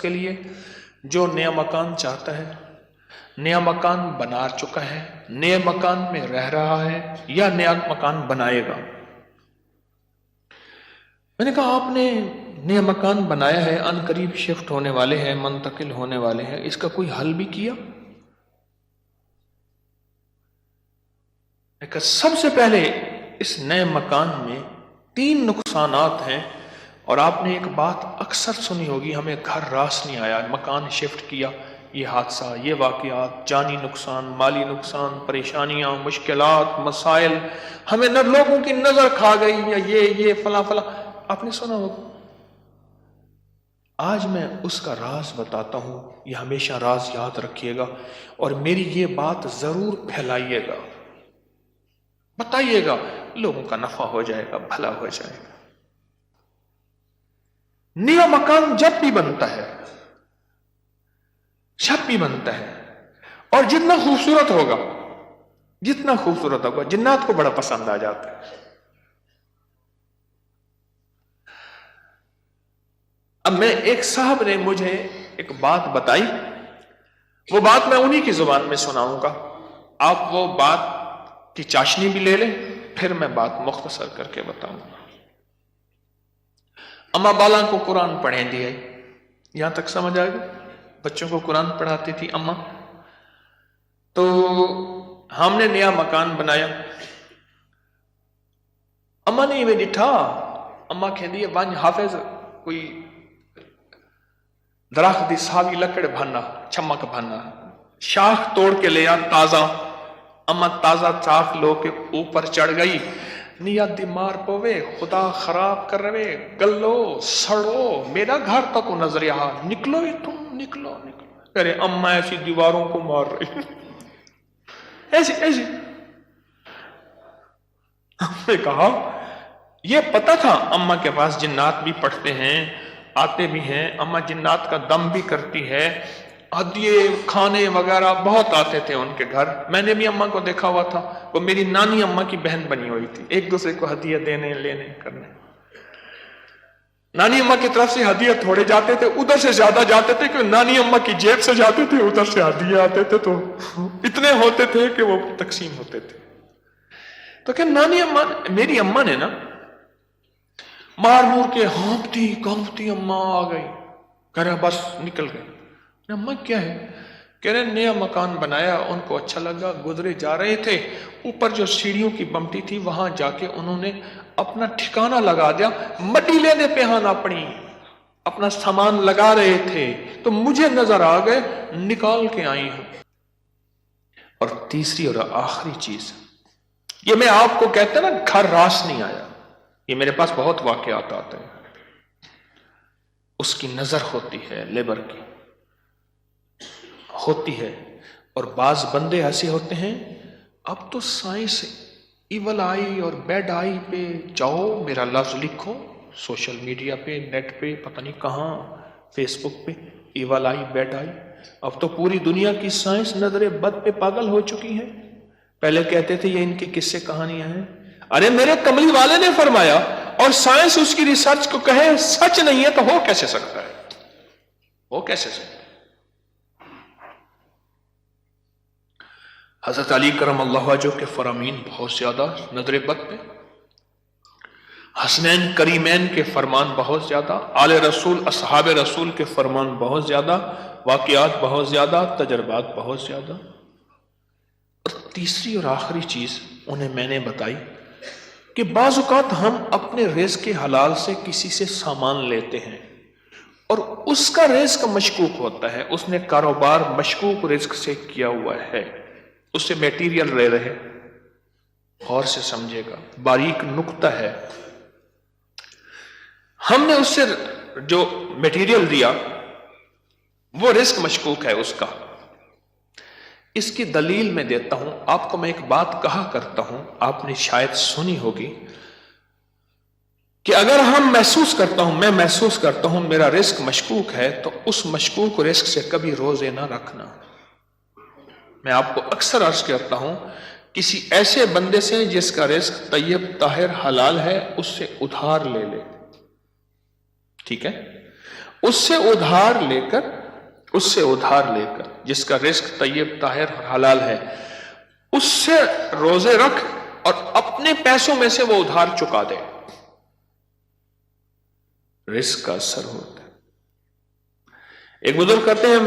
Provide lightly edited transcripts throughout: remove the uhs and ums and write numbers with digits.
کے لیے جو نیا مکان چاہتا ہے، نیا مکان بنا چکا ہے، نئے مکان میں رہ رہا ہے یا نیا مکان بنائے گا۔ میں نے کہا آپ نے نیا مکان بنایا ہے، ان قریب شفٹ ہونے والے ہیں، منتقل ہونے والے ہیں، اس کا کوئی حل بھی کیا؟ میں کہا سب سے پہلے اس نئے مکان میں 3 نقصانات ہیں، اور آپ نے ایک بات اکثر سنی ہوگی، ہمیں گھر راس نہیں آیا، مکان شفٹ کیا، یہ حادثہ، یہ واقعات، جانی نقصان، مالی نقصان، پریشانیاں، مشکلات، مسائل، ہمیں نہ لوگوں کی نظر کھا گئی، یا یہ فلاں فلاں، آپ نے سنا ہوگا۔ آج میں اس کا راز بتاتا ہوں، یہ ہمیشہ راز یاد رکھیے گا، اور میری یہ بات ضرور پھیلائیے گا، بتائیے گا، لوگوں کا نفع ہو جائے گا، بھلا ہو جائے گا۔ نیا مکان جب بھی بنتا ہے، اور جتنا خوبصورت ہوگا، جنات کو بڑا پسند آ جاتا ہے۔ اب میں ایک صاحب نے مجھے ایک بات بتائی، وہ بات میں انہی کی زبان میں سناؤں گا، آپ وہ بات کی چاشنی بھی لے لیں، پھر میں بات مختصر کر کے بتاؤں گا۔ اما بالا کو قرآن پڑھیں دی ہے، یہاں تک سمجھ آئے گا؟ بچوں کو قرآن پڑھاتی تھی اما۔ تو ہم نے نیا مکان بنایا، اما نے میں ڈٹھا، اما کہندی ہے ونج حافظ کوئی درخت دی ساوی لکڑ بھنا، چمک بھنا، شاخ توڑ کے لیا تازہ، اما تازہ چاخ لو کے اوپر چڑھ گئی، نیت دی مار پوے، خدا خراب کر رہے، گلو سڑو، میرا گھر تک نظر یہاں، نکلو ہی تم، نکلو ارے اما ایسی دیواروں کو مار رہی، ایسی ہم نے کہا یہ پتا تھا اما کے پاس جنات بھی پڑھتے ہیں، آتے بھی ہیں، اما جنات کا دم بھی کرتی ہے، ہدیے کھانے وغیرہ بہت آتے تھے ان کے گھر، میں نے بھی اما کو دیکھا ہوا تھا، وہ میری نانی اما کی بہن بنی ہوئی تھی، ایک دوسرے کو ہدیے دینے لینے کرنے، نانی اما کی طرف سے ہدیے تھوڑے جاتے تھے، ادھر سے زیادہ جاتے تھے کہ نانی اما کی جیب سے جاتے تھے، ادھر سے ہدیے آتے تھے تو اتنے ہوتے تھے کہ وہ تقسیم ہوتے تھے۔ تو کہ نانی اما، میری اما نے نا مار مور کے ہانپتی کانپتی اما آ گئی، کہہ رہا بس نکل گئے۔ اما کیا ہے؟ کہہ رہے نیا مکان بنایا، ان کو اچھا لگا، گزرے جا رہے تھے، اوپر جو سیڑھیوں کی بمٹی تھی وہاں جا کے انہوں نے اپنا ٹھکانہ لگا دیا، مٹی لینے پہان اپنا سامان لگا رہے تھے تو مجھے نظر آ گئے، نکال کے آئی ہوں۔ اور تیسری اور آخری چیز، یہ میں آپ کو کہتا نا گھر راس نہیں آیا، یہ میرے پاس بہت واقعات آتے ہیں، اس کی نظر ہوتی ہے، لیبر کی ہوتی ہے، اور بعض بندے ایسے ہوتے ہیں، اب تو سائنس ایول آئی اور بیڈ آئی پہ جاؤ، میرا لفظ لکھو سوشل میڈیا پہ، نیٹ پہ، پتہ نہیں کہاں، فیس بک پہ، ایول آئی بیڈ آئی، اب تو پوری دنیا کی سائنس نظر بد پہ پاگل ہو چکی ہے۔ پہلے کہتے تھے یہ ان کی قصے کہانیاں ہیں، ارے میرے کملی والے نے فرمایا، اور سائنس اس کی ریسرچ کو کہے سچ نہیں ہے تو ہو کیسے سکتا ہے؟ ہو کیسے سکتا ہے؟ حضرت علی کرم اللہ وجہہ کے فرامین بہت زیادہ نظر بد پہ، حسنین کریمین کے فرمان بہت زیادہ، آل رسول اصحاب رسول کے فرمان بہت زیادہ، واقعات بہت زیادہ، تجربات بہت زیادہ۔ اور تیسری اور آخری چیز انہیں میں نے بتائی کہ بعض اوقات ہم اپنے رزق کے حلال سے کسی سے سامان لیتے ہیں اور اس کا رزق مشکوک ہوتا ہے، اس نے کاروبار مشکوک رزق سے کیا ہوا ہے، اس سے میٹیریل لے رہے، غور سے سمجھے گا، باریک نقطہ ہے، ہم نے اس سے جو میٹیریل دیا وہ رزق مشکوک ہے اس کا۔ اس کی دلیل میں دیتا ہوں آپ کو، میں ایک بات کہا کرتا ہوں، آپ نے شاید سنی ہوگی کہ اگر میں محسوس کرتا ہوں میرا رزق مشکوک ہے تو اس مشکوک رزق سے کبھی روزے نہ رکھنا۔ میں آپ کو اکثر عرض کرتا ہوں کسی ایسے بندے سے جس کا رزق طیب طاہر حلال ہے اس سے ادھار لے لے، ٹھیک ہے؟ اس سے ادھار لے کر جس کا رزق طیب طاہر اور حلال ہے، اس سے روزے رکھ اور اپنے پیسوں میں سے وہ ادھار چکا دے، رزق کا اثر ہوتا ہے۔ ایک بزرگ کہتے ہیں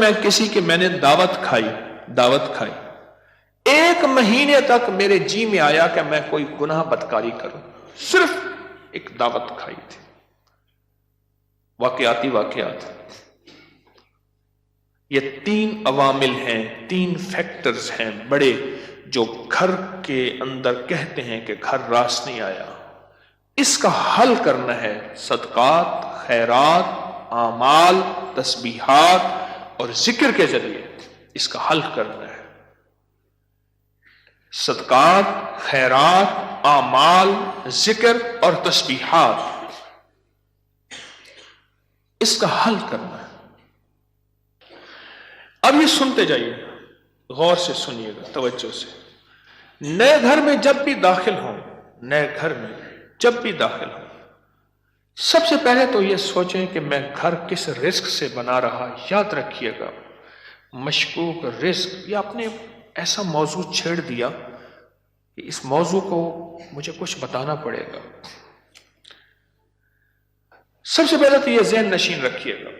میں نے دعوت کھائی، 1 مہینے تک میرے جی میں آیا کہ میں کوئی گناہ بدکاری کروں، صرف ایک دعوت کھائی تھی۔ واقعات یہ 3 عوامل ہیں، 3 فیکٹرز ہیں بڑے، جو گھر کے اندر کہتے ہیں کہ گھر راس نہیں آیا۔ اس کا حل کرنا ہے صدقات، خیرات، اعمال، تسبیحات اور ذکر کے ذریعے اس کا حل کرنا ہے۔ صدقات، خیرات، اعمال، ذکر اور تسبیحات، اس کا حل کرنا ہے۔ اب یہ سنتے جائیے، غور سے سنیے گا، توجہ سے۔ نئے گھر میں جب بھی داخل ہوں، سب سے پہلے تو یہ سوچیں کہ میں گھر کس رزق سے بنا رہا۔ یاد رکھیے گا، مشکوک رزق، یا آپ نے ایسا موضوع چھیڑ دیا کہ اس موضوع کو مجھے کچھ بتانا پڑے گا۔ سب سے پہلے تو یہ ذہن نشین رکھیے گا،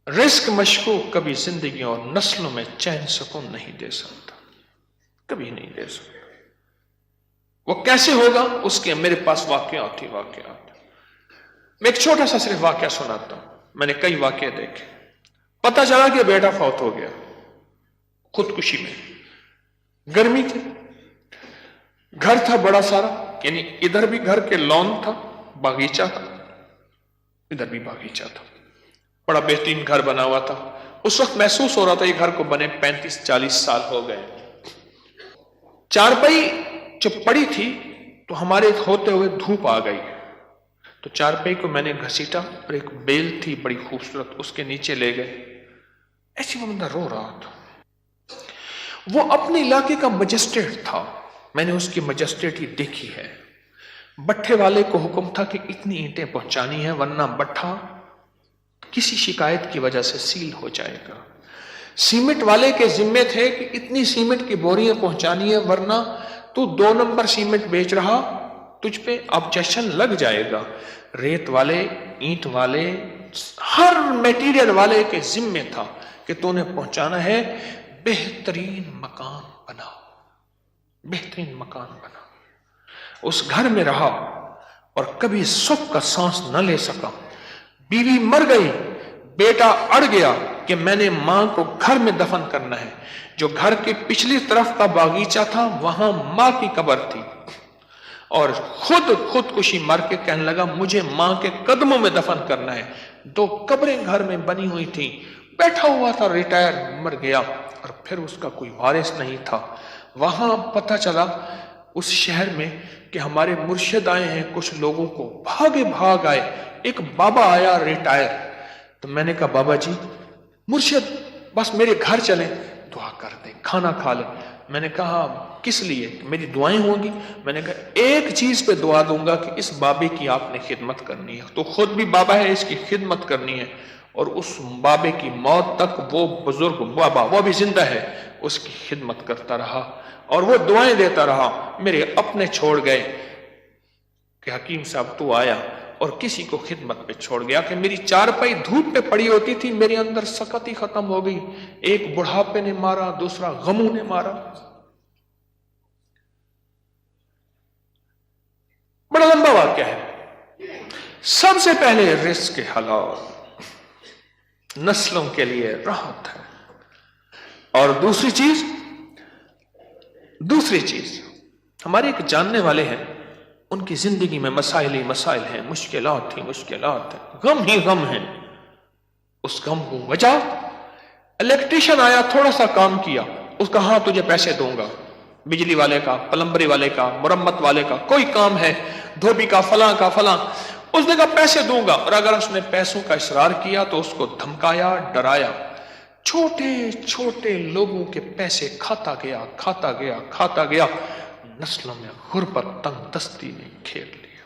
رزق مشکوک کبھی زندگی اور نسلوں میں چین سکون نہیں دے سکتا، کبھی نہیں دے سکتا۔ وہ کیسے ہوگا؟ اس کے میرے پاس واقعات۔ میں ایک چھوٹا سا صرف واقعہ سناتا ہوں، میں نے کئی واقعے دیکھے۔ پتہ چلا کہ بیٹا فوت ہو گیا خودکشی میں، گرمی تھی، گھر تھا بڑا سارا، یعنی ادھر بھی گھر کے لون تھا، باغیچہ تھا، ادھر بھی باغیچہ تھا، بڑا بہترین گھر بنا ہوا تھا۔ اس وقت محسوس ہو رہا تھا یہ گھر کو بنے 35-40 سال ہو گئے۔ چارپائی جو پڑی تھی تو ہمارے ہوتے ہوئے دھوپ آ گئی، تو چارپائی کو میں نے گھسیٹا اور ایک بیل تھی بڑی خوبصورت، اس کے نیچے لے گئے۔ ایسی وہ بندہ رو رہا تھا، وہ اپنے علاقے کا مجسٹریٹ تھا، میں نے اس کی مجسٹریٹی دیکھی ہے۔ بٹھے والے کو حکم تھا کہ اتنی اینٹیں پہنچانی ہیں ورنہ بٹھا کسی شکایت کی وجہ سے سیل ہو جائے گا۔ سیمنٹ والے کے ذمے تھے کہ اتنی سیمنٹ کی بوریاں پہنچانی ہے ورنہ تو 2 نمبر سیمنٹ بیچ رہا، تجھ پہ آبجیکشن لگ جائے گا۔ ریت والے، اینٹ والے، ہر میٹیریل والے کے ذمے تھا کہ تو نے پہنچانا ہے، بہترین مکان بناؤ، بہترین مکان بناؤ۔ اس گھر میں رہا اور کبھی سکھ کا سانس نہ لے سکا۔ بیوی مر گئی، بیٹا اڑ گیا کہ میں نے ماں کو گھر میں دفن کرنا ہے۔ جو گھر کی پچھلی طرف کا باغیچہ تھا وہاں ماں کی قبر تھی، اور خودکشی مر کے کہنے لگا مجھے ماں کے قدموں میں دفن کرنا ہے۔ 2 قبریں گھر میں بنی ہوئی تھیں، بیٹھا ہوا تھا، ریٹائر، مر گیا، اور پھر اس کا کوئی وارث نہیں تھا۔ وہاں پتہ چلا اس شہر میں کہ ہمارے مرشد آئے ہیں، کچھ لوگوں کو بھاگ آئے۔ ایک بابا آیا ریٹائر، تو میں نے کہا بابا جی، مرشد بس میرے گھر چلیں، دعا کر دیں، کھانا کھا لیں۔ میں نے کہا کس لیے؟ میری دعائیں ہوں گی؟ میں نے کہا ایک چیز پہ دعا دوں گا کہ اس بابے کی آپ نے خدمت کرنی ہے۔ تو خود بھی بابا ہے، اس کی خدمت کرنی ہے، اور اس بابے کی موت تک وہ بزرگ بابا، وہ بھی زندہ ہے، اس کی خدمت کرتا رہا اور وہ دعائیں دیتا رہا۔ میرے اپنے چھوڑ گئے کہ حکیم صاحب تو آیا، اور کسی کو خدمت پہ چھوڑ گیا کہ میری چارپائی دھوپ پہ پڑی ہوتی تھی، میرے اندر سکت ہی ختم ہو گئی۔ ایک بڑھاپے نے مارا، دوسرا غموں نے مارا۔ بڑا لمبا واقعہ ہے۔ سب سے پہلے رزق کے حلال، نسلوں کے لیے راحت ہے، اور دوسری چیز ہمارے ایک جاننے والے ہیں، ان کی زندگی میں مسائل ہی مسائل ہیں، مشکلات ہیں، غم ہی غم ہیں۔ اس غم کو وجہ، الیکٹریشن آیا، تھوڑا سا کام کیا، اس کا ہاں تجھے پیسے دوں گا، بجلی والے کا، پلمبری والے کا، مرمت والے کا، کوئی کام ہے، دھوبی کا، فلاں کا فلاں، اس نے کہا پیسے دوں گا، اور اگر اس نے پیسوں کا اصرار کیا تو اس کو دھمکایا، ڈرایا۔ چھوٹے لوگوں کے پیسے کھاتا گیا، نسلوں میں غربت، تنگ دستی نے گھیر لیا۔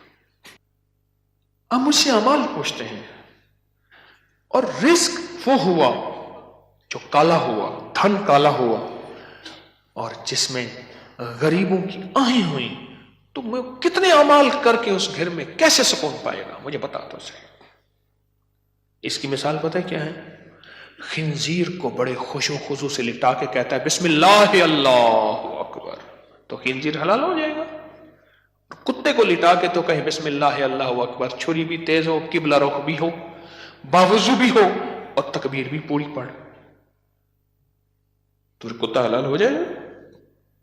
اب مجھ سے اعمال پوچھتے ہیں، اور رزق وہ ہوا جو کالا ہوا، دھن کالا ہوا، اور جس میں غریبوں کی آہیں ہوئیں، تو میں کتنے اعمال کر کے اس گھر میں کیسے سکون پائے گا؟ مجھے بتا تو صحیح۔ اس کی مثال پتہ ہے کیا ہے؟ خنزیر کو بڑے خوش و خضوع سے لٹا کے کہتا ہے بسم اللہ اللہ اکبر، تو خنزیر حلال ہو جائے گا۔ کتے کو لٹا کے تو کہے بسم اللہ اللہ اکبر، چھری بھی تیز ہو، قبلہ رخ بھی ہو، باوضو بھی ہو، اور تکبیر بھی پوری پڑھ، تو کتا حلال ہو جائے گا؟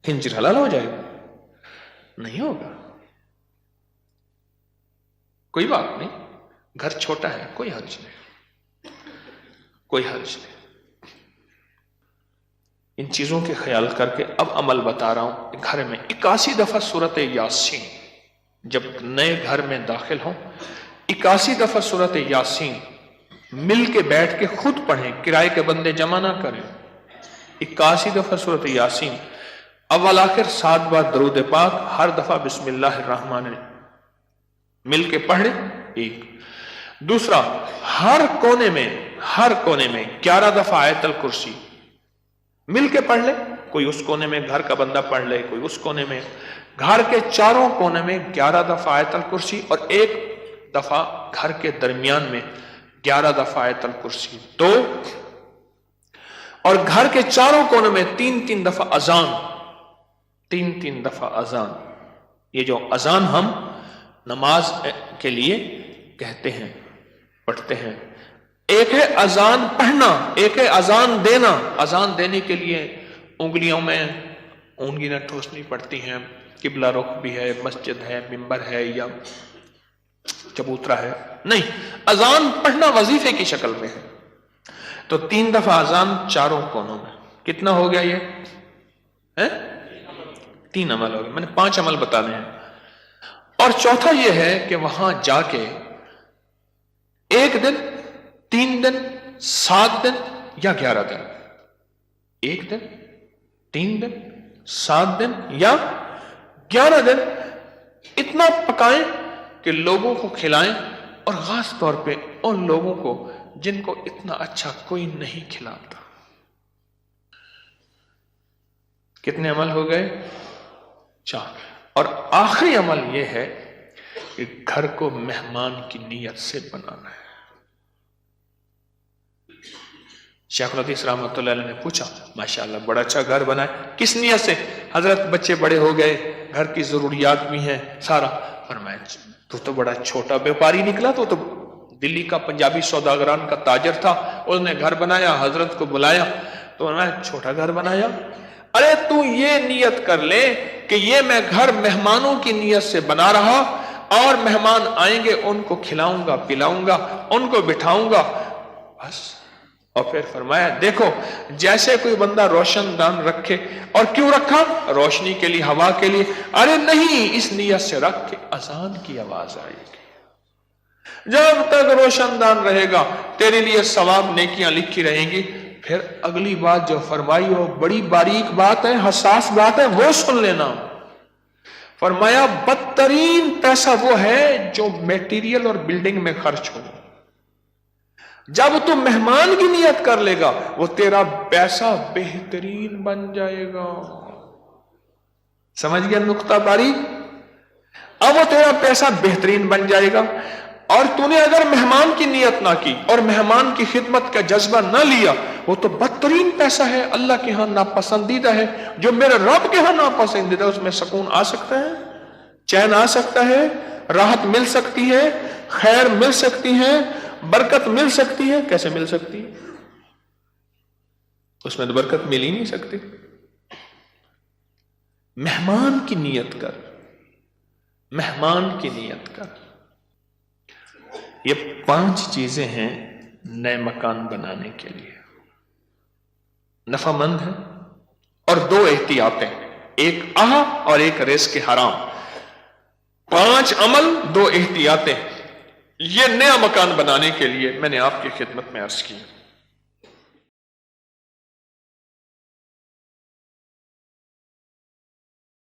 خنزیر حلال ہو جائے گا؟ نہیں ہوگا۔ کوئی بات نہیں، گھر چھوٹا ہے، کوئی حرج نہیں، کوئی حرج نہیں۔ ان چیزوں کے خیال کر کے اب عمل بتا رہا ہوں۔ گھر میں 81 دفعہ سورت یاسین، جب نئے گھر میں داخل ہوں 81 دفعہ سورت یاسین مل کے بیٹھ کے خود پڑھیں، کرائے کے بندے جمع نہ کریں۔ 81 دفعہ سورت یاسین، اول آخر 7 بار درود پاک، ہر دفعہ بسم اللہ الرحمن الرحیم مل کے پڑھ لیں۔ ایک دوسرا، ہر کونے میں 11 دفعہ آیت الکرسی مل کے پڑھ لے، کوئی اس کونے میں گھر کا بندہ پڑھ لے، کوئی اس کونے میں، گھر کے چاروں کونے میں 11 دفعہ آیت الکرسی، اور ایک دفعہ گھر کے درمیان میں 11 دفعہ آیت الکرسی، 2، اور گھر کے چاروں کونے میں 3 دفعہ اذان، 3 دفعہ اذان۔ یہ جو اذان ہم نماز کے لیے کہتے ہیں، پڑھتے ہیں، ایک ہے اذان پڑھنا، ایک ہے اذان دینا۔ اذان دینے کے لیے انگلیوں میں اونگلیاں ٹھوسنی پڑتی ہیں، قبلہ رخ بھی ہے، مسجد ہے، منبر ہے یا چبوترا ہے، نہیں، اذان پڑھنا وظیفے کی شکل میں ہے۔ تو 3 دفعہ اذان چاروں کونوں میں، کتنا ہو گیا یہ؟ 3 عمل ہو گئے، میں نے 5 عمل بتانے ہیں۔ اور چوتھا یہ ہے کہ وہاں جا کے 1 دن، 3 دن، 7 دن یا 11 دن، 1 دن، 3 دن، 7 دن یا 11 دن اتنا پکائیں کہ لوگوں کو کھلائیں، اور خاص طور پہ ان لوگوں کو جن کو اتنا اچھا کوئی نہیں کھلاتا۔ کتنے عمل ہو گئے؟ 4۔ اور آخری عمل یہ ہے کہ گھر کو مہمان کی نیت سے بنانا ہے۔ شیخ الحدیث رحمۃ اللہ علیہ نے پوچھا، ماشاءاللہ بڑا اچھا گھر بنا ہے، کس نیت سے؟ حضرت بچے بڑے ہو گئے، گھر کی ضروریات بھی ہیں سارا۔ فرمایا تو بڑا چھوٹا بیوپاری نکلا، تو دلی کا پنجابی سوداگران کا تاجر تھا، اس نے گھر بنایا، حضرت کو بلایا، تو فرمایا چھوٹا گھر بنایا؟ ارے تو یہ نیت کر لے کہ یہ میں گھر مہمانوں کی نیت سے بنا رہا، اور مہمان آئیں گے ان کو کھلاؤں گا، پلاؤں گا، ان کو بٹھاؤں گا، بس۔ اور پھر فرمایا دیکھو جیسے کوئی بندہ روشن دان رکھے، اور کیوں رکھا؟ روشنی کے لیے، ہوا کے لیے؟ ارے نہیں، اس نیت سے رکھ کے اذان کی آواز آئے گی، جب تک روشن دان رہے گا تیرے لیے ثواب نیکیاں لکھی رہیں گی۔ پھر اگلی بات جو فرمائی وہ بڑی باریک بات ہے، حساس بات ہے، وہ سن لینا۔ فرمایا بدترین پیسہ وہ ہے جو میٹیریل اور بلڈنگ میں خرچ ہو۔ جب تو مہمان کی نیت کر لے گا وہ تیرا پیسہ بہترین بن جائے گا۔ سمجھ گیا نقطہ باریک؟ اب وہ تیرا پیسہ بہترین بن جائے گا۔ اور تو نے اگر مہمان کی نیت نہ کی اور مہمان کی خدمت کا جذبہ نہ لیا، وہ تو بدترین پیسہ ہے، اللہ کے ہاں ناپسندیدہ ہے۔ جو میرے رب کے ہاں ناپسندیدہ، اس میں سکون آ سکتا ہے، چین آ سکتا ہے، راحت مل سکتی ہے، خیر مل سکتی ہے، برکت مل سکتی ہے۔ کیسے مل سکتی ہے؟ اس میں تو برکت مل ہی نہیں سکتی۔ مہمان کی نیت کر، مہمان کی نیت کر۔ یہ 5 چیزیں ہیں نئے مکان بنانے کے لیے، نفع مند ہے، اور 2 احتیاطیں، ایک اور ایک رزق حرام۔ 5 عمل، 2 احتیاطیں، یہ نیا مکان بنانے کے لیے میں نے آپ کی خدمت میں عرض کی۔